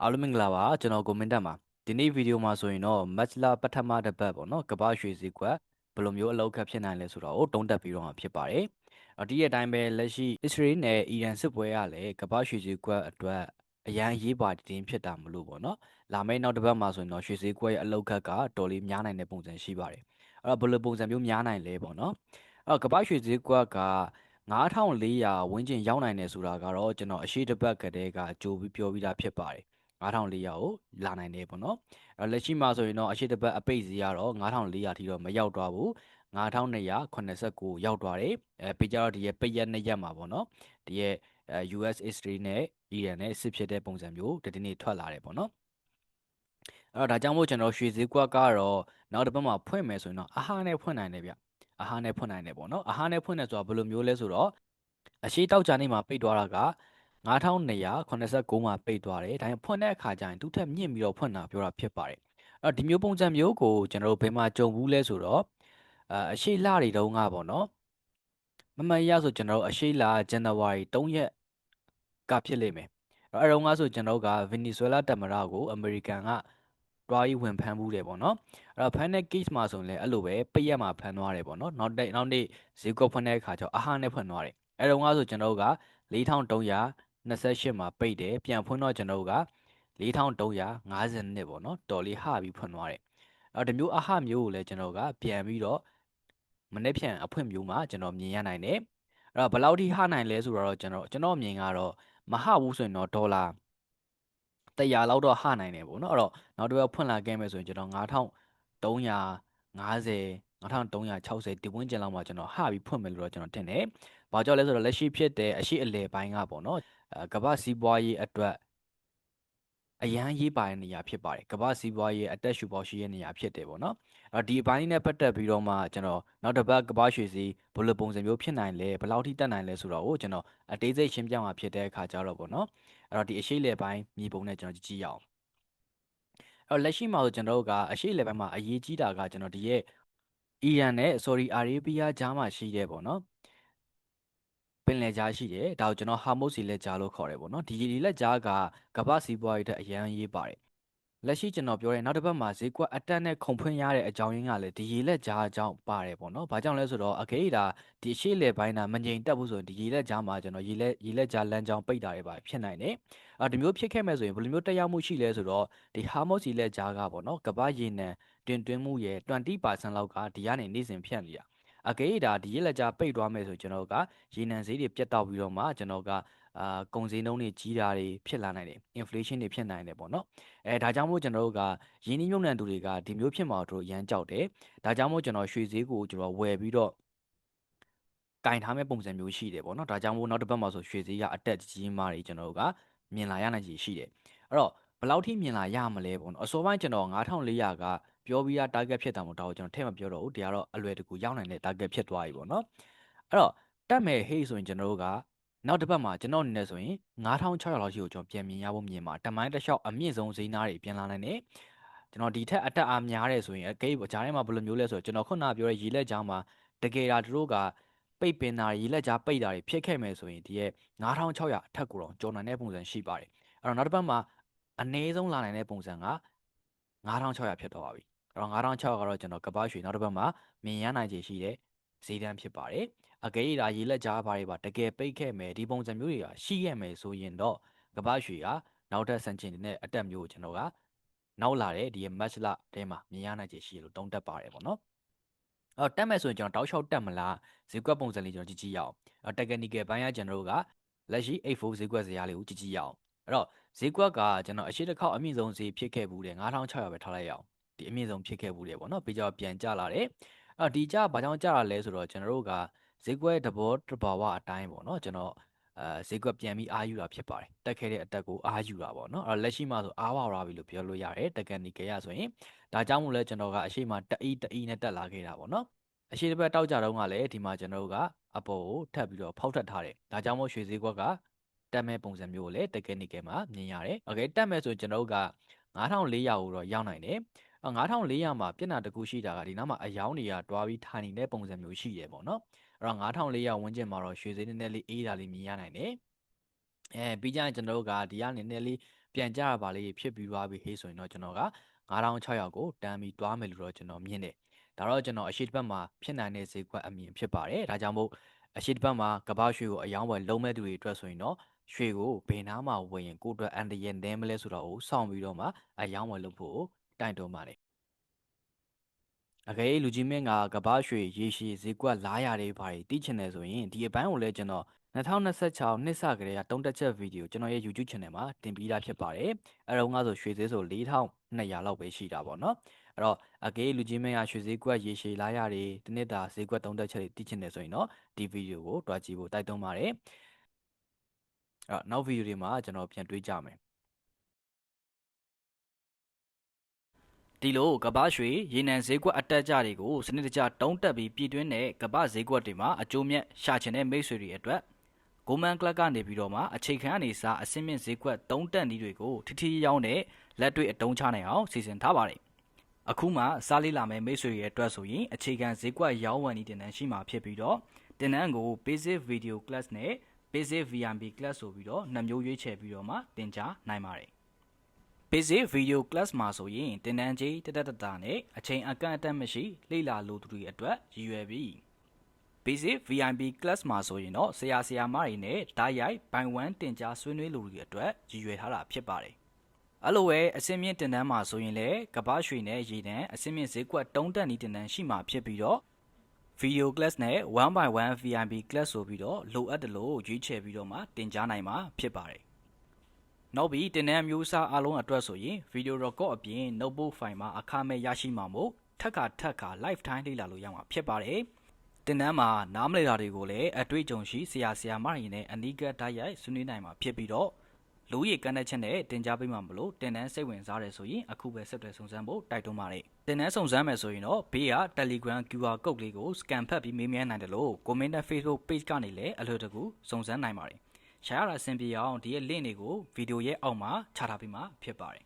အားလုံးမင်္ဂလာပါကျွန်တော်ကိုမင်းတက်ပါဒီနေ့ဗီဒီယိုမှာဆိုရင်တော့မတ်လပထမတစ်ပတ်ပေါ့နော်ကမ္ဘာရွှေစည်းကွက်ဘယ်လိုမျိုးအလောက်ခတ်ဖြစ်နိုင်လဲဆိုတော့တုံးတက်ပြီးတော့မှာဖြစ်ပါတယ်ဒီရဲ့အတိုင်းပဲလက်ရှိအစ္စရေးနဲ့အီရန်စစ်ပွဲကလည်းကမ္ဘာရွှေစည်းကွက်အတွက်အရန်အရေးပါတင်ဖြစ်တာမလို့ပေါ့နော်လာမယ့်နောက်တစ်ပတ်မှာဆိုရင်တော့ရွှေစည်းကွက်ရဲ့အလောက်ခတ်ကတော်လေးများနိုင်တဲ့ပုံစံရှိပါတယ်ဘယ်လိုပုံစံမျိုးများနိုင်လဲပေါ့နော်ကမ္ဘာရွှေစည်းကွက်က9400ဝန်းကျင်ရောက်နိုင်တယ်ဆိုတာကတော့ကျွန်တော်အရှိတစ်ပတ်ကတည်းကကြိုပြီးပြောပြီးသားဖြစ်ပါတယ်9400ကိုလာနိုင်တယ်ပေါ့နော်လက်ရှိမှာဆိုရင်တော့အရှိတစ်ပတ်အပိတ်စီကတော့9400ထိတော့မရောက်တော့ဘူး9289ရောက်သွားတယ်ပြီးကြတော့ဒီရဲ့ပိတ်ရက်2ရက်မှာပေါ့နော်ဒီရဲ့US Israel နဲ့ Iran နဲ့စစ်ဖြစ်တဲ့ပုံစံမျိုးဒီနေ့ထွက်လာတယ်ပေါ့နော်ဒါကြောင့်မို့ကျွန်တော်ရွှေဈေးကွက်ကတော့နောက်တစ်ပတ်မှာဖွင့်မယ်ဆိုရင်တော့အဟာနဲ့ဖွင့်နိုင်တယ်ဗျအဟာနဲ့ဖွင့်နိုင်တယ်ပေါ့နော်အဟာနဲ့ဖွင့်တယ်ဆိုတာဘယ်လိုမျိုးလဲဆိုတော့အရှိတောက်ကြနေမှာပိတ်သွားတာက9289မှာပိတ်သွားတယ်ဒါပေမဲ့ဖွင့်တဲ့အခါကျရင်သူ့ထက်မြင့်ပြီးတော့ဖွင့်တာပြောတာဖြစ်ပါတယ်ဒီမျိုးပုံစံမျိုးကိုကျွန်တော်တို့ဘယ်မှာကြုံဘူးလဲဆိုတော့အရှိလတွေတုန်းကပေါ့နော်မမှန်ရဆိုကျွန်တော်တို့အရှိလဇန်နဝါရီ3ရက်ကဖြစ်လိမ့်မယ်အဲ့တော့ဆိုကျွန်တော်တို့ကဗင်နီဇွဲလားသမ္မတကိုအမေရိကန်ကတွားပြီးဝင်ဖမ်းဘူးတယ်ပေါ့နော်ဖမ်းတဲ့ case မှာဆိုရင်လည်းအဲ့လိုပဲပိတ်ရက်မှာဖမ်းသွားတယ်ပေါ့နော်နောက်နေ့ဈေးကွက်ဖွင့်တဲ့အခါကျတော့အဟာနဲ့ဖွင့်သွားတယ်အဲ့တော့ဆိုကျွန်တော်တို့က4328မှာပိတ်တယ်ပြန်ဖွင့်တော့ကျွန်တော်တို့က4350ပေါ့နော်တော်လေးဟပြီးဖွင့်သွားတယ်ဒီမျိုးအဟမျိုးကိုလည်းကျွန်တော်ကပြန်ပြီးတော့မနေ့ဖြန်အဖွင့်မျိုးမှာကျွန်တော်မြင်ရနိုင်တယ်ဘယ်လောက်ထိဟနိုင်လဲဆိုတော့ကျွန်တော်အမြင်ကတော့မဟဘူးဆိုရင်တော့ဒေါ်လာ100လောက်တော့ဟနိုင်တယ်ပေါ့နော်နောက်တစ်ပတ်ဖွင့်လာခဲ့မယ်ဆိုရင်ကျွန်တော်9350 9360ဒီဝန်းကျင်လောက်မှာကျွန်တော်ဟပြီးဖွင့်မယ်လို့တော့ကျွန်တော်ထင်တယ်။ဘာကြောင့်လဲဆိုတော့လက်ရှိဖြစ်တဲ့အရှိအလယ်ပိုင်းကပေါ့နော်ကမ္ဘာစီးပွားရေးအတွက်အရန်ရေးပါတဲ့နေရာဖြစ်ပါတယ်ကမ္ဘာစီးပွားရေးအသက်ရှူပေါရှိတဲ့နေရာဖြစ်တယ်ပေါ့နော်ဒီအပိုင်းနဲ့ပတ်သက်ပြီးတော့မှကျွန်တော်နောက်တစ်ပတ်ကမ္ဘာရွှေစီဘယ်လိုပုံစံမျိုးဖြစ်နိုင်လဲဘယ်လောက်ထိတက်နိုင်လဲဆိုတော့ကိုကျွန်တော်အသေးစိတ်ရှင်းပြမှာဖြစ်တဲ့အခါကျတော့ပေါ့နော်ဒီအရှိလယ်ပိုင်းမြေပုံနဲ့ကျွန်တော်ကြည့်ရအောင်လက်ရှိမှာဆိုကျွန်တော်တို့ကအရှိလယ်ပိုင်းမှာအရေးကြီးတာကကျွန်တော်ဒီရဲ့အီရန်နဲ့ဆော်ဒီအာရေးဗီးယားကြားမှာရှိတယ်ပေါ့နော်ပင်လယ်ကြားရှိတယ်ဒါကိုကျွန်တော်ဟာမုတ်စီလက်ကြားလို့ခေါ်တယ်ပေါ့နော်ဒီလက်ကြားကကမ္ဘာစီးပွားရေးတဲ့အရန်ရေးပါတယ်လက်ရှိကျွန်တော်ပြောတဲ့နောက်တစ်ပတ်မှာဈေးကွက်အတက်နဲ့ခုန်ဖွင့်ရတဲ့အကြောင်းရင်းကလည်းဒီရေလက်ကြားအကြောင်းပါတယ်ပေါ့နော်။ဘာကြောင့်လဲဆိုတော့အခေဒါဒီအရှိလေပိုင်းတာမငြိမ်တက်ဘူးဆိုရင်ဒီရေလက်ကြားမှာကျွန်တော်ရေလက်ကြားလမ်းကြောင်းပိတ်တာတွေပါဖြစ်နိုင်တယ်။ဒီမျိုးဖြစ်ခဲ့မဲ့ဆိုရင်ဘယ်လိုမျိုးတက်ရောက်မှုရှိလဲဆိုတော့ဒီဟာမော့စီလက်ကြားကပေါ့နော်ကမ္ဘာရေနံတင်သွင်းမှုရဲ့20%လောက်ကဒီကနေနေ့စဉ်ဖြတ်နေတာ။ဒီရေလက်ကြားပိတ်သွားမယ်ဆိုကျွန်တော်ကရေနံဈေးတွေပြတ်တောက်ပြီးတော့မှကျွန်တော်ကကုန်စည်နှုန်းတွေကြီးတာတွေဖြစ်လာနိုင်တယ် inflation တွေဖြစ်နိုင်တယ်ပေါ့နော်ဒါကြောင့်မို့ကျွန်တော်တို့ကရင်းနှီးမြှုပ်နှံသူတွေကဒီမျိုးဖြစ်မှာတို့ရမ်းကြောက်တယ်ဒါကြောင့်မို့ကျွန်တော်ရွှေဈေးကိုကျွန်တော်ဝယ်ပြီးတော့ကင်ထားမဲ့ပုံစံမျိုးရှိတယ်ပေါ့နော်ဒါကြောင့်မို့နောက်တစ်ပတ်မှာဆိုရွှေဈေးကအတက်ကြီးမားတွေကျွန်တော်တို့ကမြင်လာရနိုင်ခြေရှိတယ်အဲ့တော့ဘယ်လောက်ထိမြင်လာရမလဲပေါ့နော်အစောပိုင်းကျွန်တော်9400ကပြောပြီးသား target ဖြစ်တာမို့တော့ကျွန်တော်ထည့်မပြောတော့ဘူးတရားတော့အလွယ်တကူရောက်နိုင်တဲ့ target ဖြစ်သွားပြီပေါ့နော်အဲ့တော့တက်မယ်ဟေးဆိုရင်ကျွန်တော်တို့ကနောက်တစ်ပတ်မှာကျွန်တော်အနေနဲ့ဆိုရင်9600လောက်ရှိကိုကျွန်တော်ပြန်မြင်ရဖို့မြင်ပါတမိုင်းတစ်လျှောက်အမြင့်ဆုံးဈေးနားတွေပြန်လာနိုင်တယ်ကျွန်တော်ဒီထက်အတက်အားများတယ်ဆိုရင်အကိတ်ကြားထဲမှာဘယ်လိုမျိုးလဲဆိုတော့ကျွန်တော်ခုနပြောတဲ့ရေလက်ကြားမှာတကယ်တာသူတို့ကပိတ်ပင်တာရေလက်ကြားပိတ်တာတွေဖြစ်ခဲ့မယ်ဆိုရင်ဒီရဲ့9600အထက်ကိုတော့ကျော်နိုင်တဲ့ပုံစံရှိပါတယ်အဲ့တော့နောက်တစ်ပတ်မှာအနည်းဆုံးလာနိုင်တဲ့ပုံစံက9600ဖြစ်သွားပါပြီအဲ့တော့9600ကတော့ကျွန်တော်ကပ္ပရွှေနောက်တစ်ပတ်မှာမြင်ရနိုင်ခြေရှိတဲ့ဈေးတန်းဖြစ်ပါတယ်ရေလက်ကြားဘာတွေပါတကယ်ပိတ်ခဲ့မယ်ဒီပုံစံမျိုးတွေကရှိခဲ့မယ်ဆိုရင်တော့ကမ္ဘာရွှေကနောက်ထပ်စံချိန်တွေနဲ့အတက်မျိုးကိုကျွန်တော်ကနောက်လာတဲ့ဒီ match လထဲမှာမြင်ရနိုင်ခြေရှိလို့တုံးတက်ပါတယ်ပေါ့နော်တက်မယ်ဆိုရင်ကျွန်တော်တောက်လျှောက်တက်မလားဈေးကွက်ပုံစံလေးကျွန်တော်ကြည့်ရအောင်technical ဘိုင်းကကျွန်တော်တို့ကလက်ရှိ84ဈေးကွက်ဇယားလေးကိုကြည့်ရအောင်အဲ့တော့ဈေးကွက်ကကျွန်တော်အရှိတစ်ခေါက်အမြင့်ဆုံးဈေးဖြစ်ခဲ့ဘူးတယ်9600ပဲထားလိုက်ရအောင်ဒီအမြင့်ဆုံးဖြစ်ခဲ့ဘူးတယ်ပေါ့နော်ပြီးတော့ပြန်ကျလာတယ်ဒီကျဘာကြောင့်ကျလာလဲဆိုတော့ကျွန်တော်တို့ကဈေးကွက်သဘောတဘာဝအတိုင်းပေါ့နော်ကျွန်တော်ဈေးကွက်ပြန်ပြီးအားယူတာဖြစ်ပါတယ်တက်ခဲ့တဲ့အတက်ကိုအားယူတာပေါ့နော်လက်ရှိမှာဆိုအားပါလာပြီလို့ပြောလို့ရတယ်တက္ကနီကရဆိုရင်ဒါကြောင့်မို့လဲကျွန်တော်ကအရှိမတအီနဲ့တက်လာခဲ့တာပေါ့နော်အရှိတစ်ပတ်တောက်ကြတော့ကလည်းဒီမှာကျွန်တော်တို့ကအပေါ်ကိုထပ်ပြီးတော့ဖောက်ထွက်ထားတယ်ဒါကြောင့်မို့ရွှေဈေးကွက်ကတက်မဲ့ပုံစံမျိုးကိုလည်းတက္ကနီကမှာမြင်ရတယ်โอเคတက်မဲ့ဆိုကျွန်တော်တို့က9400ကိုတော့ရောက်နိုင်တယ်9400မှာပြဿနာတစ်ခုရှိတာကဒီနောက်မှာအယောင်းတွေကတွားပြီးထိုင်နေတဲ့ပုံစံမျိုးရှိတယ်ပေါ့နော်အဲ့တော့9400ဝန်းကျင်မှာတော့ရွှေဈေးနည်းနည်းလေးအေးတာလေးမြင်ရနိုင်တယ် ပြီးကြရင်ကျွန်တော်တို့ကဒီကနေနည်းလေးပြန်ကြရပါလေဖြစ်ပြီးသွားပြီဟေးဆိုရင်တော့ကျွန်တော်က9600ကိုတန်းပြီးသွားမယ်လို့တော့ကျွန်တော်မြင်တယ်ဒါတော့ကျွန်တော်အရှိတစ်ပတ်မှာဖြစ်နိုင်တဲ့ဈေးကွက်အမြင်ဖြစ်ပါတယ်ဒါကြောင့်မို့အရှိတစ်ပတ်မှာကမ္ဘာရွှေကိုအယောင်းဝယ်လုံးမဲ့သူတွေအတွက်ဆိုရင်တော့ရွှေကိုဘယ်နားမှာဝယ်ရင်ကိုယ့်အတွက်အန်တရနည်းမလဲဆိုတော့ကိုစောင့်ပြီးတော့မှအယောင်းဝယ်လုပ်ဖို့တိုက်တွန်းပါတယ်အကယ်လူကြီးမင်းကကမ္ဘာရွှေရေရှည်ဈေးကွက်လားရတယ်ဘာတွေသိချင်တယ်ဆိုရင်ဒီအပိုင်းကိုလည်းကျွန်တော်2026နှစ်စကတည်းကတုံးတက်ချက်ဗီဒီယိုကျွန်တော်ရဲ့ YouTube channel မှာတင်ပြီးသားဖြစ်ပါတယ်။အဲတော့ငါဆိုရွှေဈေးဆို4200လောက်ပဲရှိတာပေါ့နော်။အဲ့တော့အကေးလူကြီးမင်းကရွှေဈေးကွက်ရေရှည်လာရတယ်ဒီနှစ်တာဈေးကွက်တုံးတက်ချက်တွေသိချင်တယ်ဆိုရင်တော့ဒီဗီဒီယိုကိုတွားကြည့်ဖို့တိုက်တွန်းပါတယ်။အဲ့တော့နောက်ဗီဒီယိုတွေမှာကျွန်တော်ပြန်တွေ့ကြမယ်။ဒီလိုကမ္ဘာရွှေရေနံဈေးကွက်အတက်ကြတွေကိုစနစ်တကျတုံးတက်ပြီးပြည်တွင်းတဲ့ကမ္ဘာဈေးကွက်တွေမှာအကျိုးမြတ်ရှာချင်တဲ့မိတ်ဆွေတွေအတွက်Goldman Club ကနေပြီးတော့မှအခြေခံအနေစားအစင်းမြင့်ဈေးကွက်တုံးတက်နည်းတွေကိုထိထိရောက်တဲ့လက်တွေ့အတုံးချနိုင်အောင်စီစဉ်ထားပါတယ်။အခုမှစားလေးလာမယ့်မိတ်ဆွေရဲ့အတွက်ဆိုရင်အခြေခံဈေးကွက်ရောင်းဝယ်နည်းတင်နန်းရှိမှာဖြစ်ပြီးတော့တင်နန်းကို Basic Video Class နဲ့ Basic VIP Class ဆိုပြီးတော့နှစ်မျိုးရွေးချယ်ပြီးတော့မှသင်ကြားနိုင်ပါတယ်။ Basic Video Class မှာဆိုရင်တင်နန်းကြီးတက်တာနဲ့အချိန်အကန့်အသတ်မရှိလေ့လာလိုသူတွေအတွက်ရည်ရွယ်ပြီး Basic VIP Class မှာဆိုရင်တော့ဆရာမတွေနဲ့ဓာတ်ရိုက်ဘိုင်ဝမ်တင်ကြားဆွေးနွေးလိုသူတွေအတွက်ရည်ရွယ်ထားတာဖြစ်ပါတယ်။အဲ့လိုပဲအစင်းမြင့်တင်တန်းမှာဆိုရင်လည်းကမ္ဘာရွှေနဲ့ရေတန်းအစင်းမြင့်ဈေးကွက်တုံးတက်နည်းတင်တန်းရှိမှာဖြစ်ပြီးတော့ Video Class နဲ့ 1/1 VIP Class ဆိုပြီးတော့လိုအပ်တယ်လို့ရွေးချယ်ပြီးတော့မှတင်ကြားနိုင်မှာဖြစ်ပါတယ်။နောက်ပြီးတင်တန်းမျိုးစားအလုံးအတွက်ဆိုရင် Video Record အပြင် Notebook File မှာအခမဲ့ရရှိမှာမို့ထပ်ခါ Live Time လေ့လာလို့ရမှာဖြစ်ပါတယ်။တင်တန်းမှာနားမလည်တာတွေကိုလည်းအတွေ့အကြုံရှိဆရာမတွေနဲ့အနီးကပ်ဓာတ်ရိုက်ဆွေးနွေးနိုင်မှာဖြစ်ပြီးတော့လူရည်ကန့်တဲ့ချက်နဲ့တင်ကြားပေးမှာမလို့တင်တန်းစိတ်ဝင်စားတယ်ဆိုရင်အခုပဲဆက်သွယ်စုံစမ်းဖို့တိုက်တွန်းပါတယ်တင်တန်းစုံစမ်းမယ်ဆိုရင်တော့ဘေးက Telegram QR code လေးကို scan ဖတ်ပြီးမေးမြန်းနိုင်တယ်လို့ comment နဲ့ Facebook page ကနေလည်းအလွယ်တကူစုံစမ်းနိုင်ပါတယ်ရှားရတာအဆင်ပြေအောင်ဒီရဲ့ link တွေကိုဗီဒီယိုရဲ့အောက်မှာချထားပေးမှာဖြစ်ပါတယ်